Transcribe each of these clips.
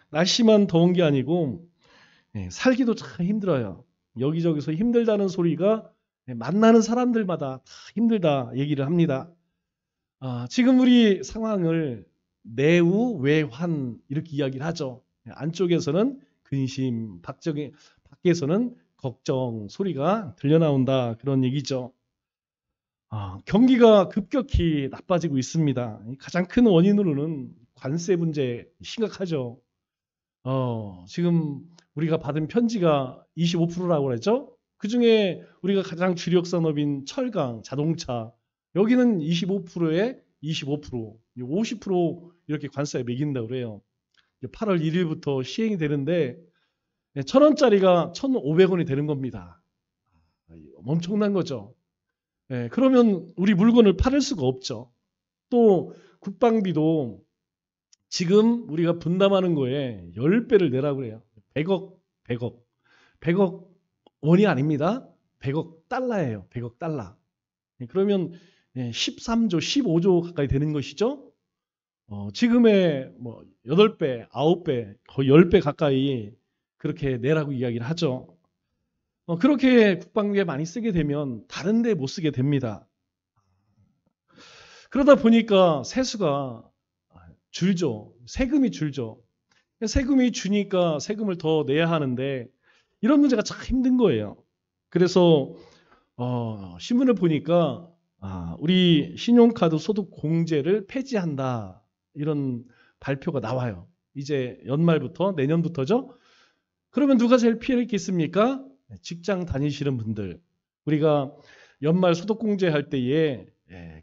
날씨만 더운 게 아니고 살기도 참 힘들어요. 여기저기서 힘들다는 소리가 만나는 사람들마다 다 힘들다 얘기를 합니다. 지금 우리 상황을 내우 외환 이렇게 이야기를 하죠. 안쪽에서는 근심, 밖에서는 걱정 소리가 들려나온다 그런 얘기죠. 경기가 급격히 나빠지고 있습니다. 가장 큰 원인으로는 관세 문제 심각하죠. 지금 우리가 받은 편지가 25%라고 그랬죠? 그중에 우리가 가장 주력 산업인 철강, 자동차 여기는 25%에 25%, 50% 이렇게 관세에 매긴다고 그래요. 8월 1일부터 시행이 되는데 1,000원짜리가 1,500원이 되는 겁니다. 엄청난 거죠. 그러면 우리 물건을 팔을 수가 없죠. 또 국방비도 지금 우리가 분담하는 거에 10배를 내라고 그래요. 100억, 100억. 100억 원이 아닙니다. 100억 달러예요. 100억 달러. 그러면 13조, 15조 가까이 되는 것이죠. 지금의 뭐 8배, 9배, 거의 10배 가까이 그렇게 내라고 이야기를 하죠. 그렇게 국방비에 많이 쓰게 되면 다른 데 못 쓰게 됩니다. 그러다 보니까 세수가 줄죠. 세금이 줄죠. 세금이 주니까 세금을 더 내야 하는데 이런 문제가 참 힘든 거예요. 그래서 신문을 보니까 우리 신용카드 소득 공제를 폐지한다 이런 발표가 나와요. 이제 연말부터 내년부터죠. 그러면 누가 제일 피해를 입겠습니까? 직장 다니시는 분들. 우리가 연말 소득 공제할 때에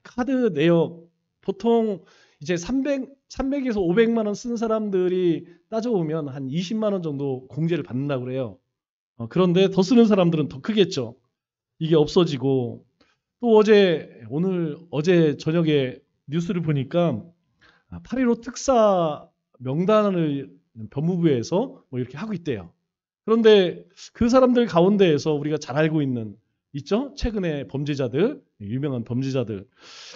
카드 내역 보통 이제 300에서 500만 원 쓴 사람들이 따져보면 한 20만 원 정도 공제를 받는다고 그래요. 그런데 더 쓰는 사람들은 더 크겠죠. 이게 없어지고 또 어제 저녁에 뉴스를 보니까 8.15 특사 명단을 법무부에서 뭐 이렇게 하고 있대요. 그런데 그 사람들 가운데에서 우리가 잘 알고 있죠? 최근에 범죄자들, 유명한 범죄자들.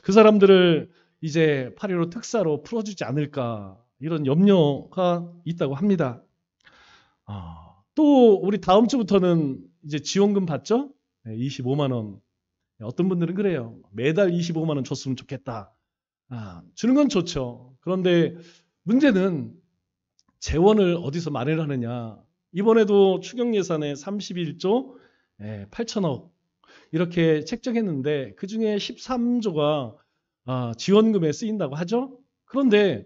그 사람들을 이제 8.15 특사로 풀어주지 않을까 이런 염려가 있다고 합니다. 또 우리 다음 주부터는 이제 지원금 받죠? 25만 원. 어떤 분들은 그래요. 매달 25만 원 줬으면 좋겠다. 주는 건 좋죠. 그런데 문제는 재원을 어디서 마련하느냐. 이번에도 추경 예산에 31조 8천억 이렇게 책정했는데 그중에 13조가 지원금에 쓰인다고 하죠. 그런데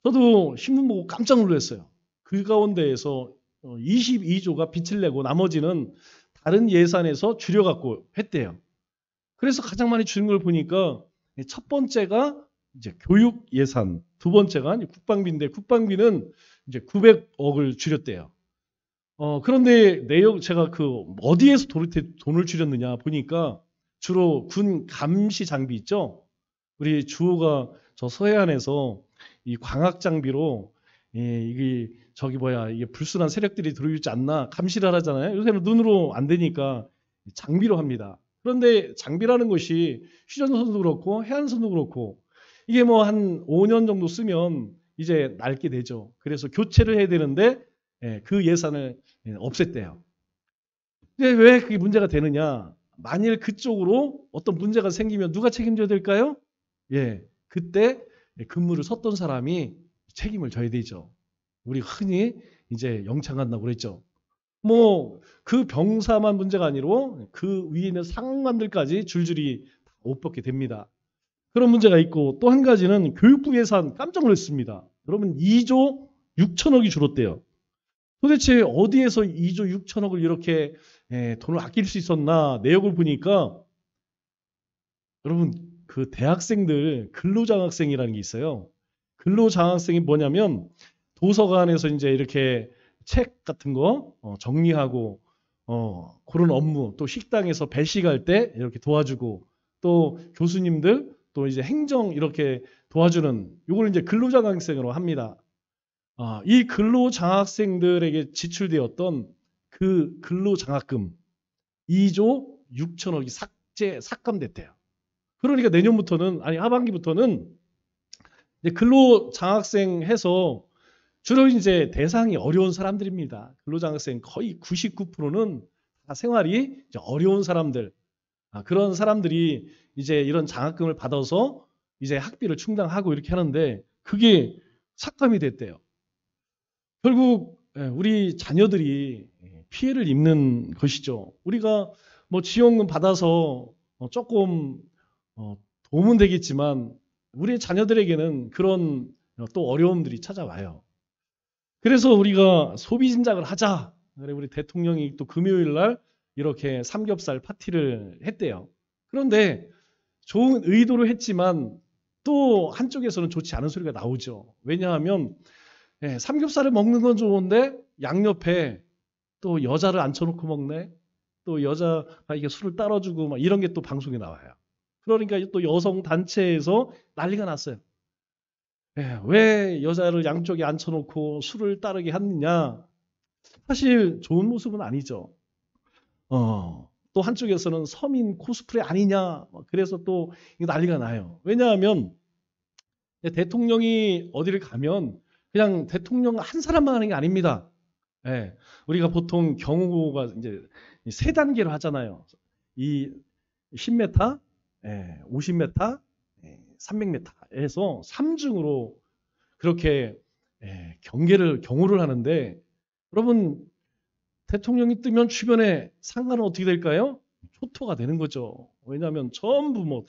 저도 신문 보고 깜짝 놀랐어요. 그 가운데에서 22조가 빚을 내고 나머지는 다른 예산에서 줄여갖고 했대요. 그래서 가장 많이 주는 걸 보니까 첫 번째가 이제 교육 예산, 두 번째가 국방비인데 국방비는 이제 900억을 줄였대요. 그런데 제가 어디에서 돈을 줄였느냐 보니까 주로 군 감시 장비 있죠? 우리 주호가 저 서해안에서 이 광학 장비로 이게 이게 불순한 세력들이 들어오지 않나 감시를 하잖아요. 요새는 눈으로 안 되니까 장비로 합니다. 그런데 장비라는 것이 휴전선도 그렇고 해안선도 그렇고 이게 뭐 한 5년 정도 쓰면 이제 낡게 되죠. 그래서 교체를 해야 되는데 그 예산을 없앴대요. 근데 왜 그게 문제가 되느냐? 만일 그쪽으로 어떤 문제가 생기면 누가 책임져야 될까요? 그때 근무를 섰던 사람이 책임을 져야 되죠. 우리 흔히 이제 영창 간다고 그랬죠. 뭐 그 병사만 문제가 아니고 그 위에 있는 상관들까지 줄줄이 옷 벗게 됩니다. 그런 문제가 있고 또 한 가지는 교육부 예산 깜짝 놀랐습니다. 여러분 2조 6천억이 줄었대요. 도대체 어디에서 2조 6천억을 이렇게 돈을 아낄 수 있었나 내역을 보니까 여러분 그 대학생들 근로장학생이라는 게 있어요. 근로장학생이 뭐냐면 도서관에서 이제 이렇게 책 같은 거 정리하고 그런 업무 또 식당에서 배식할 때 이렇게 도와주고 또 교수님들 또 이제 행정 이렇게 도와주는 요걸 이제 근로장학생으로 합니다. 이 근로장학생들에게 지출되었던 그 근로장학금 2조 6천억이 삭감됐대요. 그러니까 내년부터는 하반기부터는 이제 근로장학생 해서 주로 이제 대상이 어려운 사람들입니다. 근로장학생 거의 99%는 다 생활이 이제 어려운 사람들, 그런 사람들이 이제 이런 장학금을 받아서 이제 학비를 충당하고 이렇게 하는데 그게 삭감이 됐대요. 결국 우리 자녀들이 피해를 입는 것이죠. 우리가 뭐 지원금 받아서 조금 도움은 되겠지만 우리 자녀들에게는 그런 또 어려움들이 찾아와요. 그래서 우리가 소비 진작을 하자. 우리 대통령이 또 금요일 날 이렇게 삼겹살 파티를 했대요. 그런데 좋은 의도로 했지만 또 한쪽에서는 좋지 않은 소리가 나오죠. 왜냐하면 삼겹살을 먹는 건 좋은데 양옆에 또 여자를 앉혀놓고 먹네. 또 여자가 이게 술을 따라주고 막 이런 게 또 방송에 나와요. 그러니까 또 여성 단체에서 난리가 났어요. 왜 여자를 양쪽에 앉혀놓고 술을 따르게 했느냐. 사실 좋은 모습은 아니죠. 또 한쪽에서는 서민 코스프레 아니냐. 그래서 또 난리가 나요. 왜냐하면 대통령이 어디를 가면 그냥 대통령 한 사람만 하는 게 아닙니다. 우리가 보통 경호가 이제 세 단계로 하잖아요. 이 10m, 50m, 300m 해서 3중으로 그렇게 경호를 하는데 여러분 대통령이 뜨면 주변에 상관은 어떻게 될까요? 초토가 되는 거죠. 왜냐하면 전부 뭐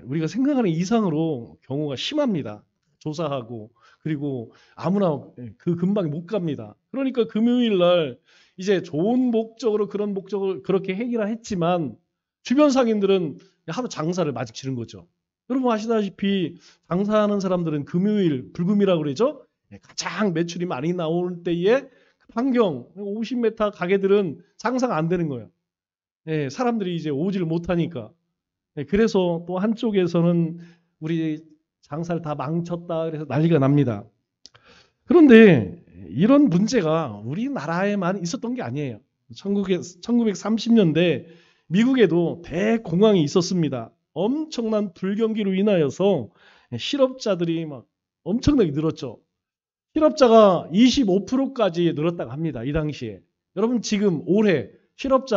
우리가 생각하는 이상으로 경호가 심합니다. 조사하고 그리고 아무나 그 근방에 못 갑니다. 그러니까 금요일 날 이제 좋은 목적으로 그런 목적을 그렇게 해결했지만 주변 상인들은 하루 장사를 마직 치른 거죠. 여러분 아시다시피 장사하는 사람들은 금요일 불금이라고 그러죠. 가장 매출이 많이 나올 때에 환경 50m 가게들은 장사가 안 되는 거예요. 사람들이 이제 오지를 못하니까. 그래서 또 한쪽에서는 우리 장사를 다 망쳤다 그래서 난리가 납니다. 그런데 이런 문제가 우리나라에만 있었던 게 아니에요. 1930년대 미국에도 대공황이 있었습니다. 엄청난 불경기로 인하여서 실업자들이 막 엄청나게 늘었죠. 실업자가 25%까지 늘었다고 합니다. 이 당시에. 여러분 지금 올해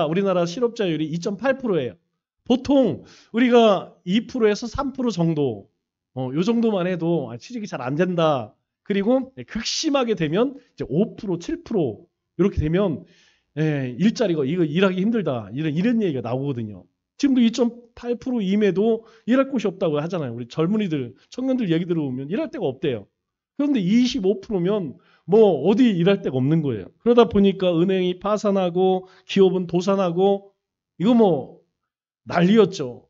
우리나라 실업자율이 2.8%예요. 보통 우리가 2%에서 3% 정도, 요 정도만 해도 취직이 잘 안 된다. 그리고 극심하게 되면 이제 5%, 7% 이렇게 되면 일자리가 이거 일하기 힘들다. 이런 얘기가 나오거든요. 지금도 2.8%임에도 일할 곳이 없다고 하잖아요. 우리 젊은이들, 청년들 얘기 들어보면 일할 데가 없대요. 그런데 25%면 뭐 어디 일할 데가 없는 거예요. 그러다 보니까 은행이 파산하고 기업은 도산하고 이거 뭐 난리였죠.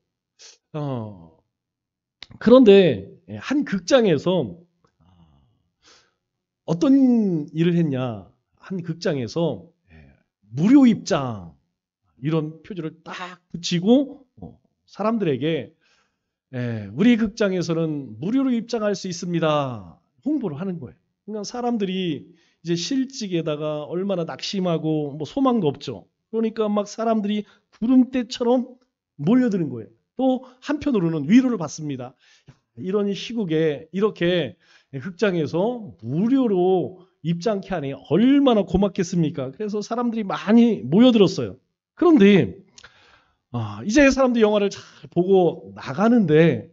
그런데 한 극장에서 어떤 일을 했냐. 한 극장에서 무료 입장 이런 표지를 딱 붙이고 사람들에게 우리 극장에서는 무료로 입장할 수 있습니다. 홍보를 하는 거예요. 그러니까 사람들이 이제 실직에다가 얼마나 낙심하고 뭐 소망도 없죠. 그러니까 막 사람들이 구름대처럼 몰려드는 거예요. 또 한편으로는 위로를 받습니다. 이런 시국에 이렇게 극장에서 무료로 입장케 하니 얼마나 고맙겠습니까? 그래서 사람들이 많이 모여들었어요. 그런데 이제 사람들이 영화를 잘 보고 나가는데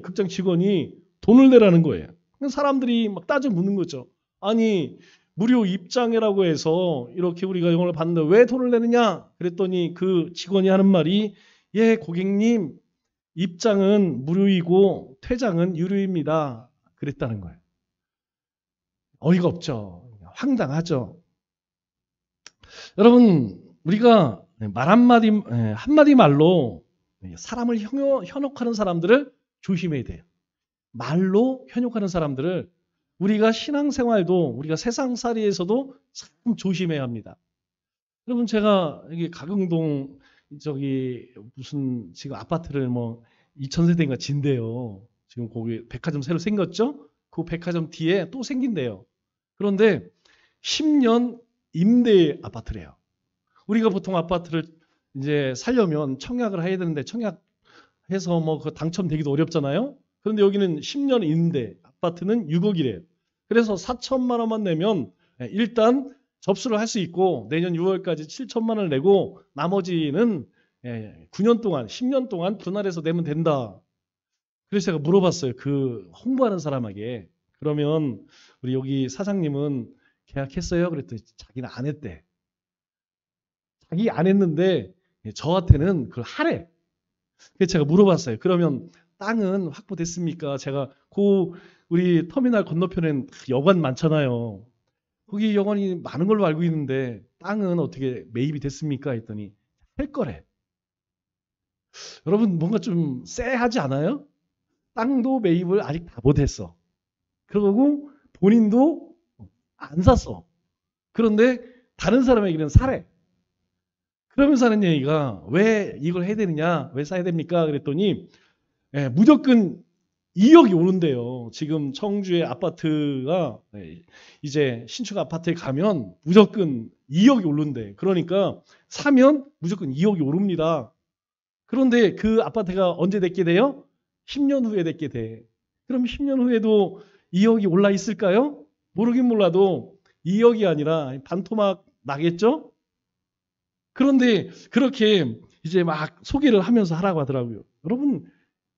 극장 직원이 돈을 내라는 거예요. 사람들이 막 따져 묻는 거죠. 아니 무료 입장이라고 해서 이렇게 우리가 영화를 봤는데 왜 돈을 내느냐? 그랬더니 그 직원이 하는 말이 고객님 입장은 무료이고 퇴장은 유료입니다. 그랬다는 거예요. 어이가 없죠. 황당하죠. 여러분 우리가 말 한마디 말로 사람을 현혹하는 사람들을 조심해야 돼요. 말로 현혹하는 사람들을 우리가 신앙생활도 우리가 세상살이에서도 참 조심해야 합니다. 여러분 제가 여기 가경동 무슨 지금 아파트를 뭐 2000세대인가 진대요. 지금 거기 백화점 새로 생겼죠? 그 백화점 뒤에 또 생긴대요. 그런데 10년 임대 아파트래요. 우리가 보통 아파트를 이제 살려면 청약을 해야 되는데 청약해서 뭐 그 당첨되기도 어렵잖아요. 그런데 여기는 10년 임대 아파트는 6억이래요. 그래서 4천만 원만 내면 일단 접수를 할 수 있고 내년 6월까지 7천만 원을 내고 나머지는 9년 동안, 10년 동안 분할해서 내면 된다. 그래서 제가 물어봤어요. 그 홍보하는 사람에게. 그러면 우리 여기 사장님은 계약했어요? 그랬더니 자기는 안 했대. 자기 안 했는데 저한테는 그걸 하래. 그래서 제가 물어봤어요. 그러면 땅은 확보됐습니까? 제가 우리 터미널 건너편엔 여관 많잖아요. 거기 여관이 많은 걸로 알고 있는데 땅은 어떻게 매입이 됐습니까? 했더니 할 거래. 여러분 뭔가 좀 쎄하지 않아요? 땅도 매입을 아직 다 못했어. 그러고 본인도 안 샀어. 그런데 다른 사람에게는 사래. 그러면서 하는 얘기가 왜 이걸 해야 되느냐? 왜 사야 됩니까? 그랬더니 무조건 2억이 오른대요. 지금 청주의 아파트가 이제 신축 아파트에 가면 무조건 2억이 오른대. 그러니까 사면 무조건 2억이 오릅니다. 그런데 그 아파트가 언제 됐게 돼요? 10년 후에 됐게 돼. 그럼 10년 후에도 2억이 올라 있을까요? 모르긴 몰라도 2억이 아니라 반토막 나겠죠? 그런데 그렇게 이제 막 소개를 하면서 하라고 하더라고요. 여러분,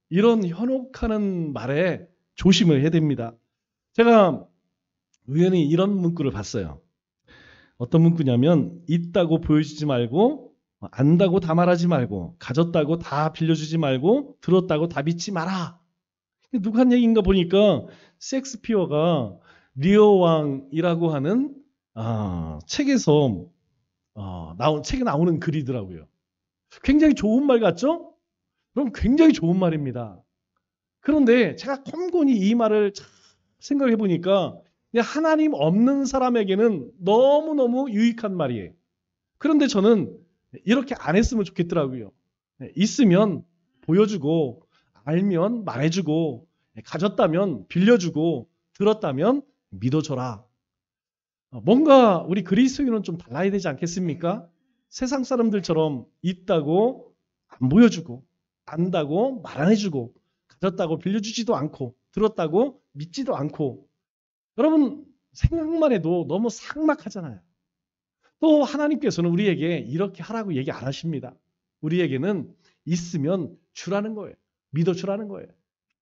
이런 현혹하는 말에 조심을 해야 됩니다. 제가 우연히 이런 문구를 봤어요. 어떤 문구냐면 있다고 보여주지 말고 안다고 다 말하지 말고 가졌다고 다 빌려주지 말고 들었다고 다 믿지 마라. 누가 한 얘기인가 보니까 셰익스피어가 리어왕이라고 하는 책에서 책에 나오는 글이더라고요. 굉장히 좋은 말 같죠? 그럼 굉장히 좋은 말입니다. 그런데 제가 곰곰이 이 말을 생각해 보니까 하나님 없는 사람에게는 너무너무 유익한 말이에요. 그런데 저는 이렇게 안 했으면 좋겠더라고요. 있으면 보여주고 알면 말해주고 가졌다면 빌려주고 들었다면 믿어줘라. 뭔가 우리 그리스도인은 좀 달라야 되지 않겠습니까? 세상 사람들처럼 있다고 안 보여주고 안다고 말 안 해주고 가졌다고 빌려주지도 않고 들었다고 믿지도 않고 여러분 생각만 해도 너무 삭막하잖아요. 또 하나님께서는 우리에게 이렇게 하라고 얘기 안 하십니다. 우리에게는 있으면 주라는 거예요. 믿어주라는 거예요.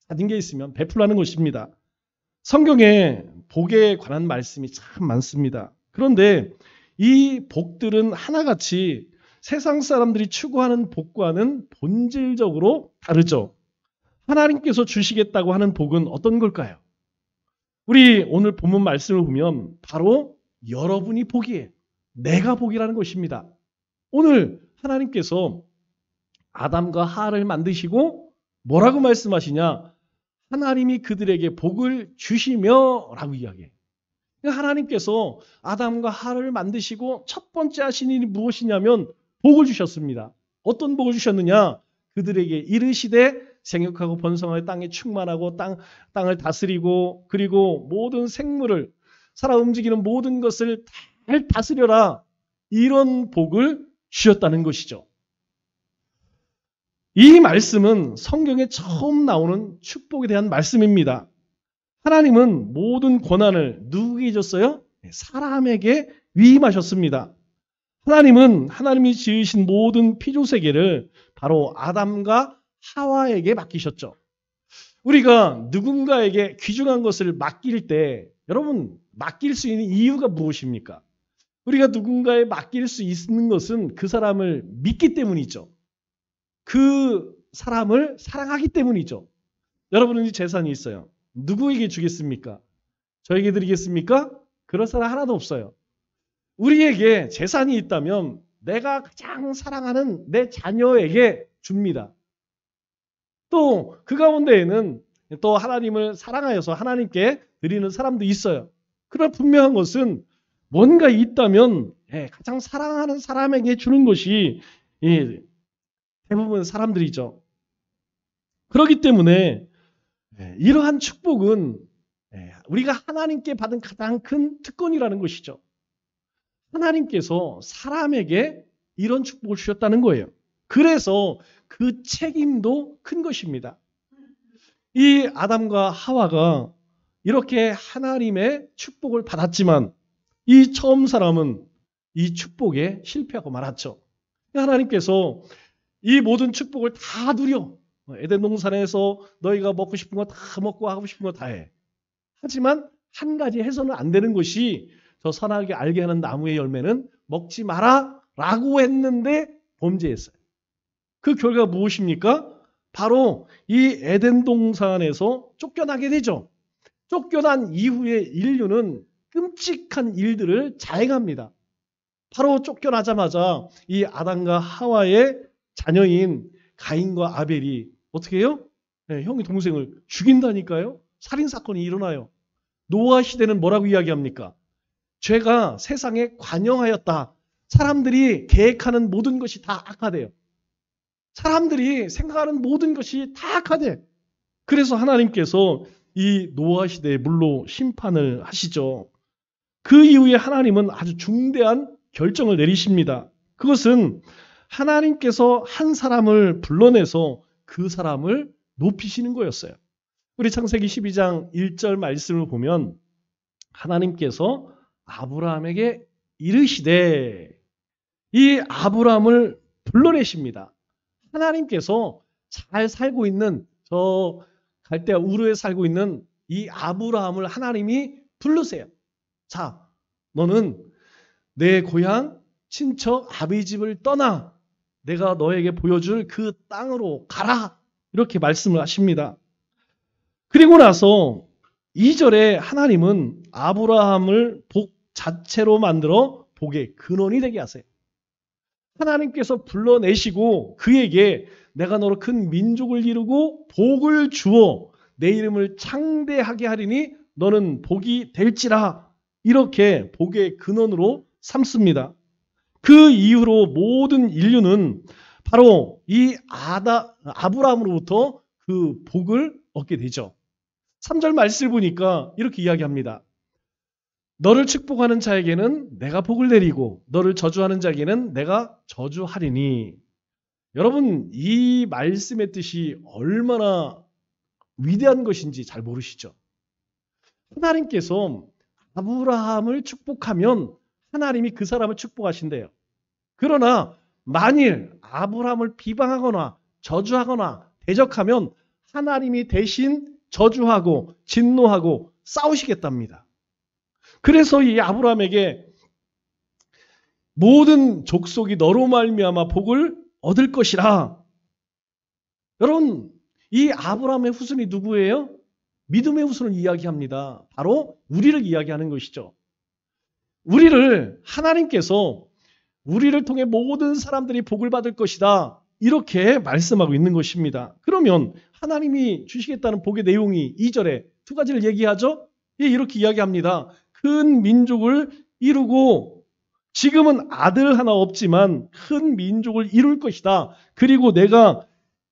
가진 게 있으면 베풀라는 것입니다. 성경에 복에 관한 말씀이 참 많습니다. 그런데 이 복들은 하나같이 세상 사람들이 추구하는 복과는 본질적으로 다르죠. 하나님께서 주시겠다고 하는 복은 어떤 걸까요? 우리 오늘 본문 말씀을 보면 바로 여러분이 복이에요. 내가 복이라는 것입니다. 오늘 하나님께서 아담과 하와를 만드시고 뭐라고 말씀하시냐? 하나님이 그들에게 복을 주시며 라고 이야기해요. 하나님께서 아담과 하와를 만드시고 첫 번째 하신 일이 무엇이냐면 복을 주셨습니다. 어떤 복을 주셨느냐? 그들에게 이르시되 생육하고 번성하여 땅에 충만하고 땅을 다스리고 그리고 모든 생물을 살아 움직이는 모든 것을 잘 다스려라. 이런 복을 주셨다는 것이죠. 이 말씀은 성경에 처음 나오는 축복에 대한 말씀입니다. 하나님은 모든 권한을 누구에게 줬어요? 사람에게 위임하셨습니다. 하나님은 하나님이 지으신 모든 피조세계를 바로 아담과 하와에게 맡기셨죠. 우리가 누군가에게 귀중한 것을 맡길 때 여러분 맡길 수 있는 이유가 무엇입니까? 우리가 누군가에 맡길 수 있는 것은 그 사람을 믿기 때문이죠. 그 사람을 사랑하기 때문이죠. 여러분은 재산이 있어요. 누구에게 주겠습니까? 저에게 드리겠습니까? 그럴 사람 하나도 없어요. 우리에게 재산이 있다면 내가 가장 사랑하는 내 자녀에게 줍니다. 또 그 가운데에는 또 하나님을 사랑하여서 하나님께 드리는 사람도 있어요. 그러나 분명한 것은 뭔가 있다면 가장 사랑하는 사람에게 주는 것이 대부분 사람들이죠. 그렇기 때문에 이러한 축복은 우리가 하나님께 받은 가장 큰 특권이라는 것이죠. 하나님께서 사람에게 이런 축복을 주셨다는 거예요. 그래서 그 책임도 큰 것입니다. 이 아담과 하와가 이렇게 하나님의 축복을 받았지만 이 처음 사람은 이 축복에 실패하고 말았죠. 하나님께서 이 모든 축복을 다 누려. 에덴 동산에서 너희가 먹고 싶은 거 다 먹고 하고 싶은 거 다 해. 하지만 한 가지 해서는 안 되는 것이 저 선하게 알게 하는 나무의 열매는 먹지 마라 라고 했는데 범죄했어요. 그 결과가 무엇입니까? 바로 이 에덴 동산에서 쫓겨나게 되죠. 쫓겨난 이후에 인류는 끔찍한 일들을 자행합니다. 바로 쫓겨나자마자 이 아담과 하와의 자녀인 가인과 아벨이 어떻게 해요? 네, 형이 동생을 죽인다니까요. 살인사건이 일어나요. 노아 시대는 뭐라고 이야기합니까? 죄가 세상에 관영하였다. 사람들이 계획하는 모든 것이 다 악하대요. 사람들이 생각하는 모든 것이 다 악하대. 그래서 하나님께서 이 노아 시대에 물로 심판을 하시죠. 그 이후에 하나님은 아주 중대한 결정을 내리십니다. 그것은 하나님께서 한 사람을 불러내서 그 사람을 높이시는 거였어요. 우리 창세기 12장 1절 말씀을 보면 하나님께서 아브라함에게 이르시되 이 아브라함을 불러내십니다. 하나님께서 잘 살고 있는 저 갈대아 우르에 살고 있는 이 아브라함을 하나님이 부르세요. 자, 너는 내 고향 친척 아비 집을 떠나 내가 너에게 보여줄 그 땅으로 가라. 이렇게 말씀을 하십니다. 그리고 나서 2절에 하나님은 아브라함을 복 자체로 만들어 복의 근원이 되게 하세요. 하나님께서 불러내시고 그에게 내가 너로 큰 민족을 이루고 복을 주어 내 이름을 창대하게 하리니 너는 복이 될지라. 이렇게 복의 근원으로 삼습니다. 그 이후로 모든 인류는 바로 이 아브라함으로부터 그 복을 얻게 되죠. 3절 말씀을 보니까 이렇게 이야기합니다. 너를 축복하는 자에게는 내가 복을 내리고 너를 저주하는 자에게는 내가 저주하리니. 여러분, 이 말씀의 뜻이 얼마나 위대한 것인지 잘 모르시죠? 하나님께서 아브라함을 축복하면 하나님이 그 사람을 축복하신대요. 그러나 만일 아브라함을 비방하거나 저주하거나 대적하면 하나님이 대신 저주하고 진노하고 싸우시겠답니다. 그래서 이 아브라함에게 모든 족속이 너로 말미암아 복을 얻을 것이라. 여러분, 이 아브라함의 후손이 누구예요? 믿음의 후손을 이야기합니다. 바로 우리를 이야기하는 것이죠. 우리를 하나님께서 우리를 통해 모든 사람들이 복을 받을 것이다. 이렇게 말씀하고 있는 것입니다. 그러면 하나님이 주시겠다는 복의 내용이 2절에 두 가지를 얘기하죠. 이렇게 이야기합니다. 큰 민족을 이루고 지금은 아들 하나 없지만 큰 민족을 이룰 것이다. 그리고 내가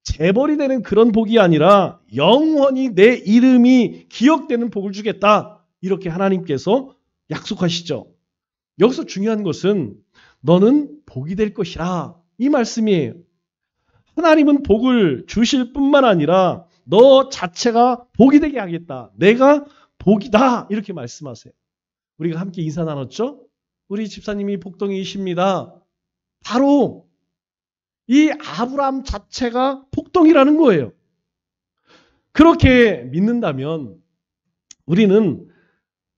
재벌이 되는 그런 복이 아니라 영원히 내 이름이 기억되는 복을 주겠다. 이렇게 하나님께서 약속하시죠. 여기서 중요한 것은 너는 복이 될 것이라. 이 말씀이에요. 하나님은 복을 주실 뿐만 아니라 너 자체가 복이 되게 하겠다. 내가 복이다. 이렇게 말씀하세요. 우리가 함께 인사 나눴죠? 우리 집사님이 복덩이이십니다. 바로 이 아브라함 자체가 복덩이라는 거예요. 그렇게 믿는다면 우리는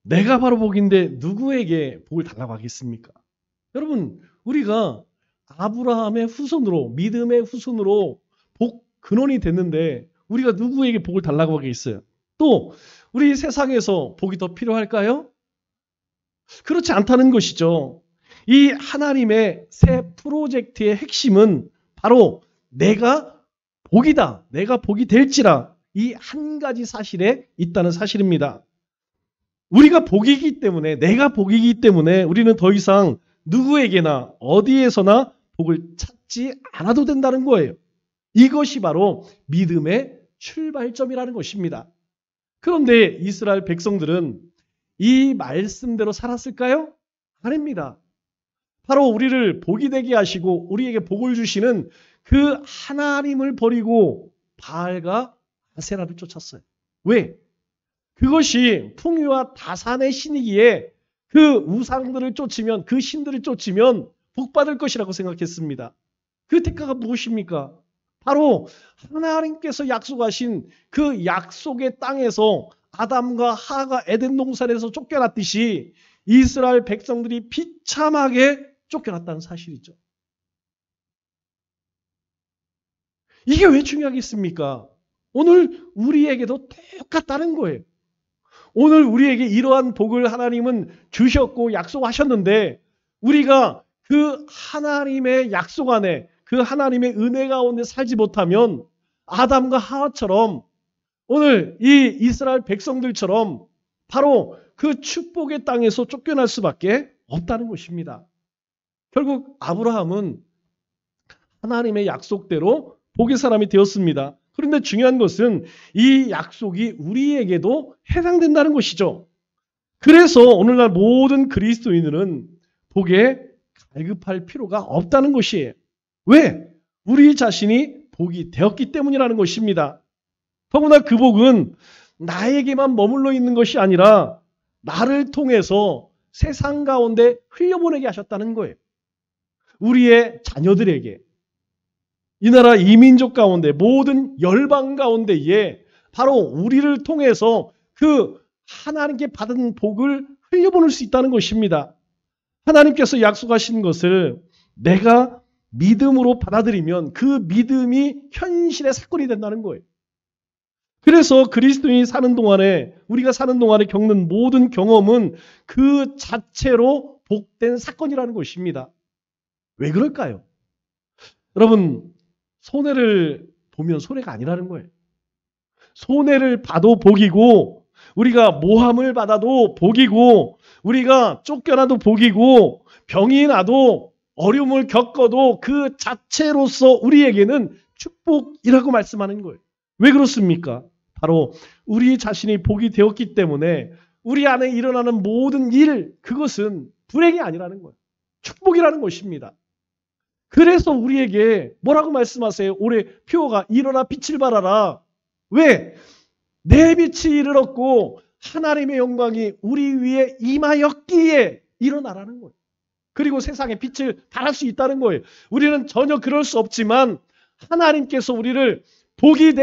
내가 바로 복인데 누구에게 복을 달라고 하겠습니까? 여러분, 우리가 아브라함의 후손으로, 믿음의 후손으로 복 근원이 됐는데 우리가 누구에게 복을 달라고 하겠어요? 또 우리 세상에서 복이 더 필요할까요? 그렇지 않다는 것이죠. 이 하나님의 새 프로젝트의 핵심은 바로 내가 복이다. 내가 복이 될지라. 이 한 가지 사실에 있다는 사실입니다. 우리가 복이기 때문에, 내가 복이기 때문에 우리는 더 이상 누구에게나 어디에서나 복을 찾지 않아도 된다는 거예요. 이것이 바로 믿음의 출발점이라는 것입니다. 그런데 이스라엘 백성들은 이 말씀대로 살았을까요? 아닙니다. 바로 우리를 복이 되게 하시고 우리에게 복을 주시는 그 하나님을 버리고 바알과 아세라를 쫓았어요. 왜? 그것이 풍요와 다산의 신이기에 그 우상들을 쫓으면, 그 신들을 쫓으면 복받을 것이라고 생각했습니다. 그 대가가 무엇입니까? 바로 하나님께서 약속하신 그 약속의 땅에서 아담과 하가 에덴 동산에서 쫓겨났듯이 이스라엘 백성들이 비참하게 쫓겨났다는 사실이죠. 이게 왜 중요하겠습니까? 오늘 우리에게도 똑같다는 거예요. 오늘 우리에게 이러한 복을 하나님은 주셨고 약속하셨는데 우리가 그 하나님의 약속 안에, 그 하나님의 은혜 가운데 살지 못하면 아담과 하와처럼 오늘 이 이스라엘 백성들처럼 바로 그 축복의 땅에서 쫓겨날 수밖에 없다는 것입니다. 결국 아브라함은 하나님의 약속대로 복의 사람이 되었습니다. 그런데 중요한 것은 이 약속이 우리에게도 해당된다는 것이죠. 그래서 오늘날 모든 그리스도인들은 복에 갈급할 필요가 없다는 것이에요. 왜? 우리 자신이 복이 되었기 때문이라는 것입니다. 더구나 그 복은 나에게만 머물러 있는 것이 아니라 나를 통해서 세상 가운데 흘려보내게 하셨다는 거예요. 우리의 자녀들에게, 이 나라 이민족 가운데, 모든 열방 가운데에 바로 우리를 통해서 그 하나님께 받은 복을 흘려보낼 수 있다는 것입니다. 하나님께서 약속하신 것을 내가 믿음으로 받아들이면 그 믿음이 현실의 사건이 된다는 거예요. 그래서 그리스도인이 사는 동안에, 우리가 사는 동안에 겪는 모든 경험은 그 자체로 복된 사건이라는 것입니다. 왜 그럴까요? 여러분, 손해를 보면 손해가 아니라는 거예요. 손해를 봐도 복이고, 우리가 모함을 받아도 복이고, 우리가 쫓겨나도 복이고, 병이 나도 어려움을 겪어도 그 자체로서 우리에게는 축복이라고 말씀하는 거예요. 왜 그렇습니까? 바로 우리 자신이 복이 되었기 때문에 우리 안에 일어나는 모든 일, 그것은 불행이 아니라는 거예요. 축복이라는 것입니다. 그래서 우리에게 뭐라고 말씀하세요? 올해 표어가 일어나 빛을 발하라. 왜? 내 빛이 이르렀고 하나님의 영광이 우리 위에 임하였기에 일어나라는 거예요. 그리고 세상에 빛을 발할 수 있다는 거예요. 우리는 전혀 그럴 수 없지만 하나님께서 우리를 복이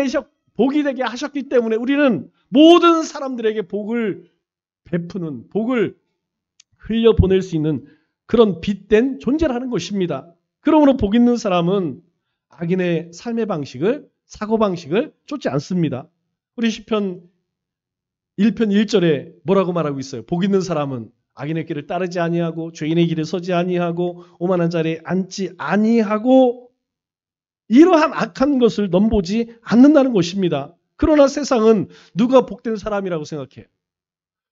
되게 하셨기 때문에 우리는 모든 사람들에게 복을 베푸는, 복을 흘려보낼 수 있는 그런 빛된 존재라는 것입니다. 그러므로 복 있는 사람은 악인의 삶의 방식을, 사고방식을 쫓지 않습니다. 우리 시편 1편 1절에 뭐라고 말하고 있어요? 복 있는 사람은 악인의 길을 따르지 아니하고 죄인의 길에 서지 아니하고 오만한 자리에 앉지 아니하고 이러한 악한 것을 넘보지 않는다는 것입니다. 그러나 세상은 누가 복된 사람이라고 생각해요?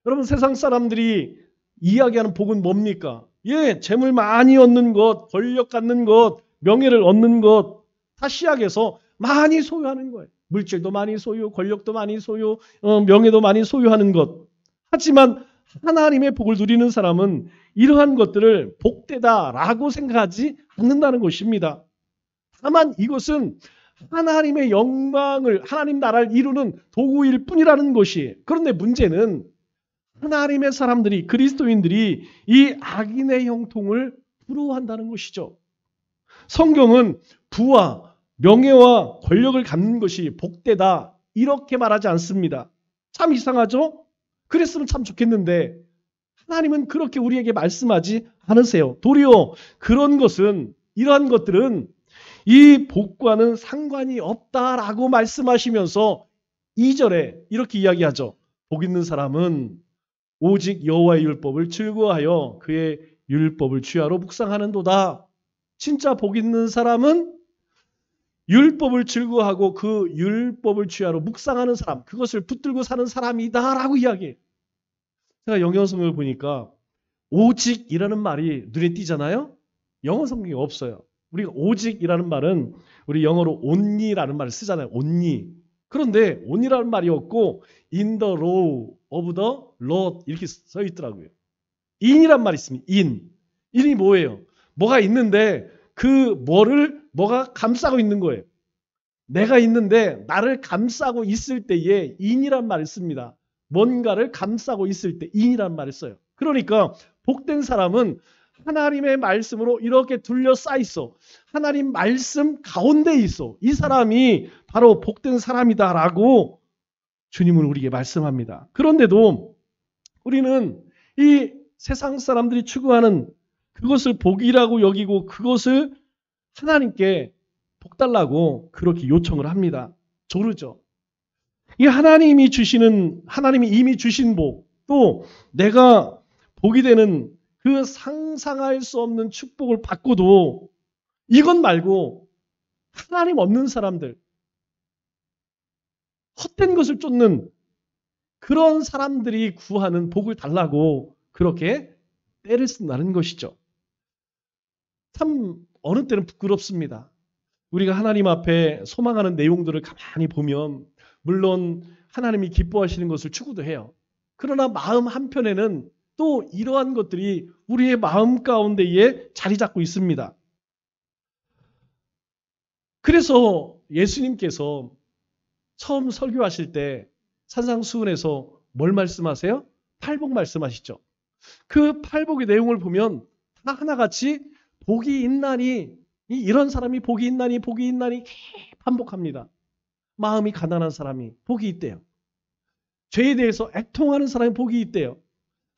여러분, 세상 사람들이 이야기하는 복은 뭡니까? 예, 재물 많이 얻는 것, 권력 갖는 것, 명예를 얻는 것, 다 시작해서 많이 소유하는 거예요. 물질도 많이 소유, 권력도 많이 소유, 명예도 많이 소유하는 것. 하지만 하나님의 복을 누리는 사람은 이러한 것들을 복되다라고 생각하지 않는다는 것입니다. 다만 이것은 하나님의 영광을, 하나님 나라를 이루는 도구일 뿐이라는 것이. 그런데 문제는 하나님의 사람들이, 그리스도인들이 이 악인의 형통을 부러워한다는 것이죠. 성경은 부와 명예와 권력을 갖는 것이 복되다 이렇게 말하지 않습니다. 참 이상하죠? 그랬으면 참 좋겠는데 하나님은 그렇게 우리에게 말씀하지 않으세요. 도리어 그런 것은, 이러한 것들은 이 복과는 상관이 없다라고 말씀하시면서 2절에 이렇게 이야기하죠. 복 있는 사람은 오직 여호와의 율법을 즐거워하여 그의 율법을 주야로 묵상하는도다. 진짜 복 있는 사람은 율법을 즐거워하고 그 율법을 주야로 묵상하는 사람, 그것을 붙들고 사는 사람이다라고 이야기해요. 제가 영어 성경을 보니까 오직이라는 말이 눈에 띄잖아요. 영어 성경이 없어요. 우리가 오직이라는 말은 우리 영어로 only라는 말을 쓰잖아요. only. 그런데 only라는 말이 없고 in the law of the Lord 이렇게 써 있더라고요. in이란 말이 있습니다. in이 뭐예요? 뭐가 있는데 그 뭐를 뭐가 감싸고 있는 거예요. 내가 있는데 나를 감싸고 있을 때에 in이란 말을 씁니다. 뭔가를 감싸고 있을 때 인이라는 말을 써요. 그러니까 복된 사람은 하나님의 말씀으로 이렇게 둘러싸 있어. 하나님 말씀 가운데 있어. 이 사람이 바로 복된 사람이다라고 주님은 우리에게 말씀합니다. 그런데도 우리는 이 세상 사람들이 추구하는 그것을 복이라고 여기고 그것을 하나님께 복 달라고 그렇게 요청을 합니다. 조르죠. 이 하나님이 이미 주신 복, 또 내가 복이 되는 그 상상할 수 없는 축복을 받고도 이것 말고 하나님 없는 사람들, 헛된 것을 쫓는 그런 사람들이 구하는 복을 달라고 그렇게 떼를 쓴다는 것이죠. 참 어느 때는 부끄럽습니다. 우리가 하나님 앞에 소망하는 내용들을 가만히 보면 물론 하나님이 기뻐하시는 것을 추구도 해요. 그러나 마음 한편에는 또 이러한 것들이 우리의 마음 가운데에 자리 잡고 있습니다. 그래서 예수님께서 처음 설교하실 때 산상수훈에서 뭘 말씀하세요? 팔복 말씀하시죠. 그 팔복의 내용을 보면 다 하나같이 복이 있나니, 이런 사람이 복이 있나니 반복합니다. 마음이 가난한 사람이 복이 있대요. 죄에 대해서 애통하는 사람이 복이 있대요.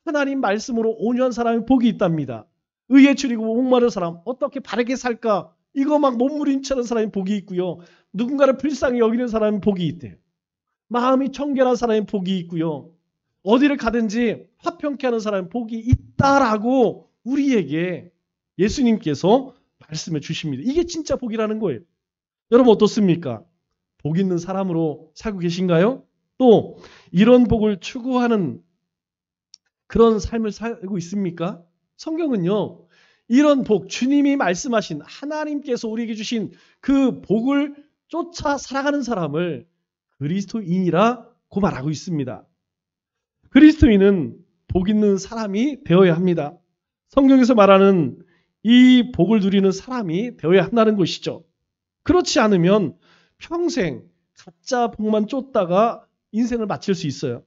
하나님 말씀으로 온유한 사람이 복이 있답니다. 의에 줄이고 목마른 사람, 어떻게 바르게 살까? 이거 막 몸부림치는 사람이 복이 있고요. 누군가를 불쌍히 여기는 사람이 복이 있대요. 마음이 청결한 사람이 복이 있고요. 어디를 가든지 화평케 하는 사람이 복이 있다라고 우리에게 예수님께서 말씀해 주십니다. 이게 진짜 복이라는 거예요. 여러분 어떻습니까? 복 있는 사람으로 살고 계신가요? 또 이런 복을 추구하는 그런 삶을 살고 있습니까? 성경은요. 이런 복, 주님이 말씀하신 하나님께서 우리에게 주신 그 복을 쫓아 살아가는 사람을 그리스도인이라고 말하고 있습니다. 그리스도인은 복 있는 사람이 되어야 합니다. 성경에서 말하는 이 복을 누리는 사람이 되어야 한다는 것이죠. 그렇지 않으면 평생 가짜 복만 쫓다가 인생을 마칠 수 있어요.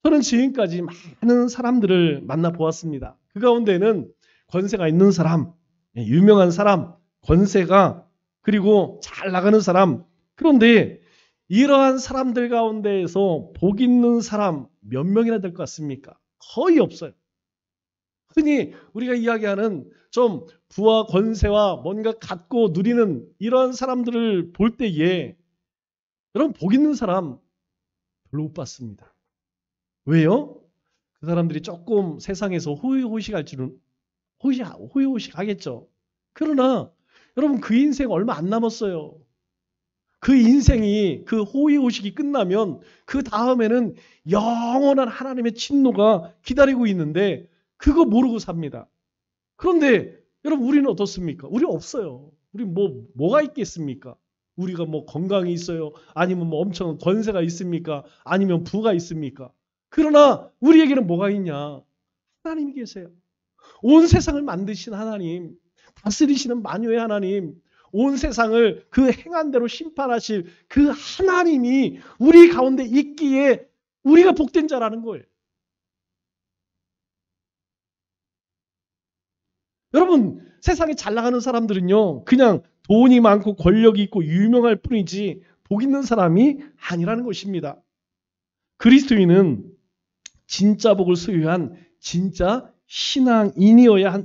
저는 지금까지 많은 사람들을 만나보았습니다. 그 가운데는 권세가 있는 사람, 유명한 사람, 권세가 그리고 잘 나가는 사람. 그런데 이러한 사람들 가운데에서 복 있는 사람 몇 명이나 될 것 같습니까? 거의 없어요. 흔히 우리가 이야기하는 좀 부와 권세와 뭔가 갖고 누리는 이런 사람들을 볼 때에 여러분 복 있는 사람 별로 못 봤습니다. 왜요? 그 사람들이 조금 세상에서 호의호식할 줄은 호의호식하겠죠. 그러나 여러분 그 인생 얼마 안 남았어요. 그 인생이 그 호의호식이 끝나면 그 다음에는 영원한 하나님의 진노가 기다리고 있는데 그거 모르고 삽니다. 그런데 여러분 우리는 어떻습니까? 우리 없어요. 우리 뭐가 있겠습니까? 우리가 뭐 건강이 있어요? 아니면 뭐 엄청 권세가 있습니까? 아니면 부가 있습니까? 그러나 우리에게는 뭐가 있냐? 하나님이 계세요. 온 세상을 만드신 하나님, 다스리시는 만유의 하나님, 온 세상을 그 행한 대로 심판하실 그 하나님이 우리 가운데 있기에 우리가 복된 자라는 거예요. 여러분 세상에 잘 나가는 사람들은요. 그냥 돈이 많고 권력이 있고 유명할 뿐이지 복 있는 사람이 아니라는 것입니다. 그리스도인은 진짜 복을 소유한 진짜 신앙인이어야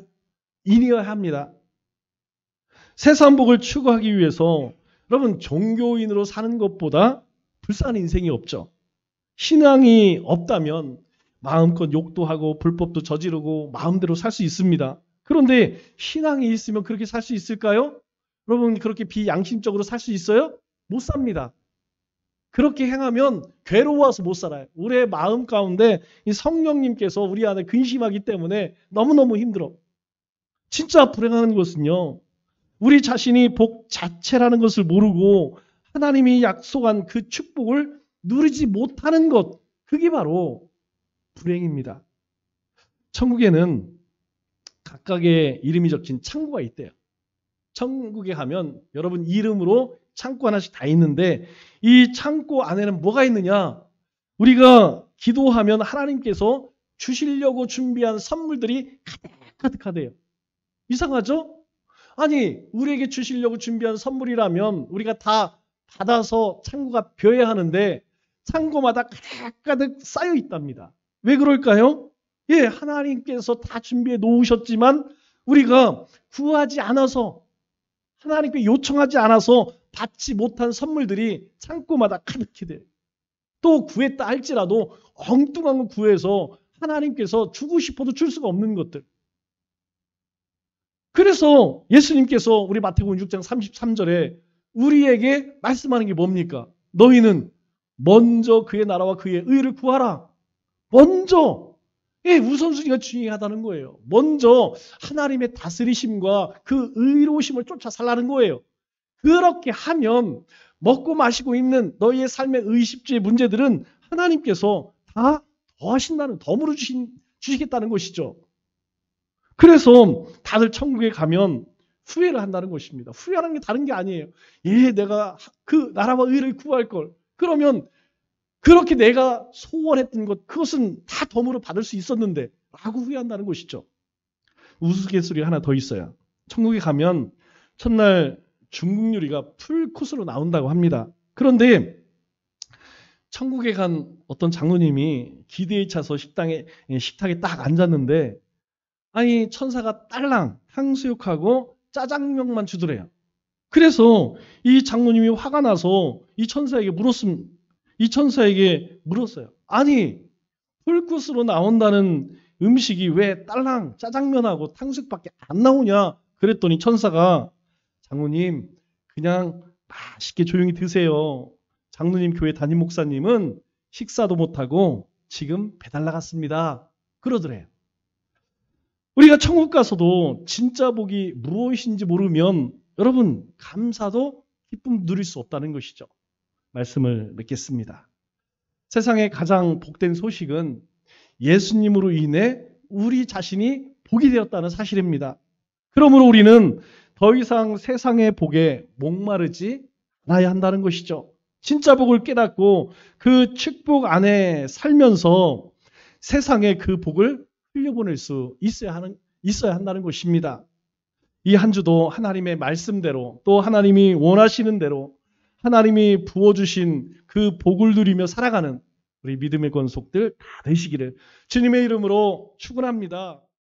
합니다. 세상 복을 추구하기 위해서 여러분 종교인으로 사는 것보다 불쌍한 인생이 없죠. 신앙이 없다면 마음껏 욕도 하고 불법도 저지르고 마음대로 살 수 있습니다. 그런데 신앙이 있으면 그렇게 살 수 있을까요? 여러분 그렇게 비양심적으로 살 수 있어요? 못 삽니다. 그렇게 행하면 괴로워서 못 살아요. 우리의 마음 가운데 이 성령님께서 우리 안에 근심하기 때문에 너무너무 힘들어. 진짜 불행한 것은요. 우리 자신이 복 자체라는 것을 모르고 하나님이 약속한 그 축복을 누리지 못하는 것. 그게 바로 불행입니다. 천국에는 각각의 이름이 적힌 창고가 있대요. 천국에 가면 여러분 이름으로 창고 하나씩 다 있는데 이 창고 안에는 뭐가 있느냐? 우리가 기도하면 하나님께서 주시려고 준비한 선물들이 가득하대요. 이상하죠? 아니, 우리에게 주시려고 준비한 선물이라면 우리가 다 받아서 창고가 비어야 하는데 창고마다 가득가득 쌓여 있답니다. 왜 그럴까요? 예, 하나님께서 다 준비해 놓으셨지만 우리가 구하지 않아서, 하나님께 요청하지 않아서 받지 못한 선물들이 창고마다 가득히 돼요. 또 구했다 할지라도 엉뚱한 거 구해서 하나님께서 주고 싶어도 줄 수가 없는 것들. 그래서 예수님께서 우리 마태복음 6장 33절에 우리에게 말씀하는 게 뭡니까? 너희는 먼저 그의 나라와 그의 의를 구하라. 먼저. 예, 우선순위가 중요하다는 거예요. 먼저 하나님의 다스리심과 그 의로우심을 쫓아 살라는 거예요. 그렇게 하면 먹고 마시고 있는 너희의 삶의 의식주의 문제들은 하나님께서 다 더하신다는, 덤으로 주시겠다는 것이죠. 그래서 다들 천국에 가면 후회를 한다는 것입니다. 후회하는 게 다른 게 아니에요. 예, 내가 그 나라와 의를 구할 걸. 그러면 그렇게 내가 소원했던 것, 그것은 다 덤으로 받을 수 있었는데 라고 후회한다는 것이죠. 우스갯소리 하나 더 있어요. 천국에 가면 첫날 중국 요리가 풀코스로 나온다고 합니다. 그런데 천국에 간 어떤 장로님이 기대에 차서 식탁에 딱 앉았는데, 아니, 천사가 딸랑 탕수육하고 짜장면만 주더래요. 그래서 이 장로님이 화가 나서 이 천사에게 물었어요. 아니, 풀코스로 나온다는 음식이 왜 딸랑 짜장면하고 탕수육밖에 안 나오냐? 그랬더니 천사가, 장로님, 그냥 맛있게 조용히 드세요. 장로님 교회 담임 목사님은 식사도 못하고 지금 배달 나갔습니다. 그러더래요. 우리가 천국 가서도 진짜 복이 무엇인지 모르면 여러분, 감사도 기쁨 누릴 수 없다는 것이죠. 말씀을 맺겠습니다. 세상의 가장 복된 소식은 예수님으로 인해 우리 자신이 복이 되었다는 사실입니다. 그러므로 우리는 더 이상 세상의 복에 목마르지 않아야 한다는 것이죠. 진짜 복을 깨닫고 그 축복 안에 살면서 세상의 그 복을 흘려보낼 수 있어야 한다는 것입니다. 이 한 주도 하나님의 말씀대로, 또 하나님이 원하시는 대로 하나님이 부어주신 그 복을 누리며 살아가는 우리 믿음의 권속들 다 되시기를 주님의 이름으로 축원합니다.